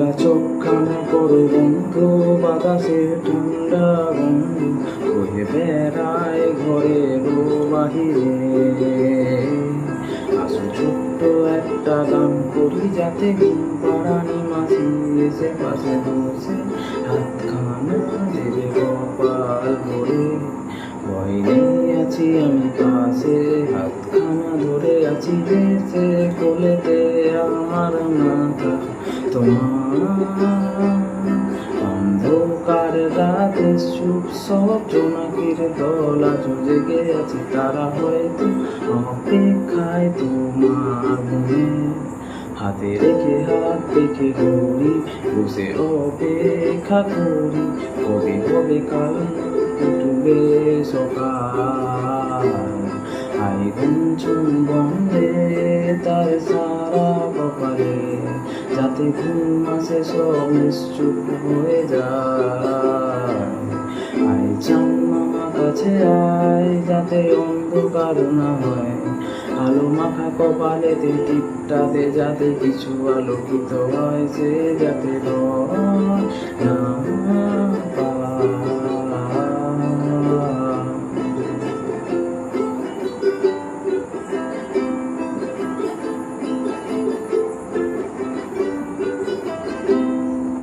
খোলা চোখখানা করো বন্ধ, বাতাসে ঠান্ডা গন্ধ বয়ে বেড়ায় ঘরের বাহিরে। আসো ছোট্ট একটা গান করি, যাতে ঘুম পাড়ানি মাঝি এসে পাশে বসে হাতখানা দেবে কপাল ভরে। ভয় নেই আছি আমি পাশে, হাতখানা ধরে আছি বেঁচে, কোলেতে আমার মাথা তোমার। অন্ধকার রাতে সুখ সব জোনাকির দল আজ জেগে আছে, তারা হয়তো অপেক্ষায় তোমার মনে। হাতে রেখে হাত দেখে ঘুরি, বসে অপেক্ষা করি, কবে হবে কাল উঠবে সকাল। আই গুঞ্জন বন্ধে তার সারা কপালে, যাতে ঘুম আসে সব নিশ্চুপ হয়ে যায়। আয় চান মামা কাছে আয়, যাতে অন্ধকার না হয়, আলো মাখা কপালেতে টিপটাতে যাতে কিছু আলোকিত হয়, সে যাতে না পায়।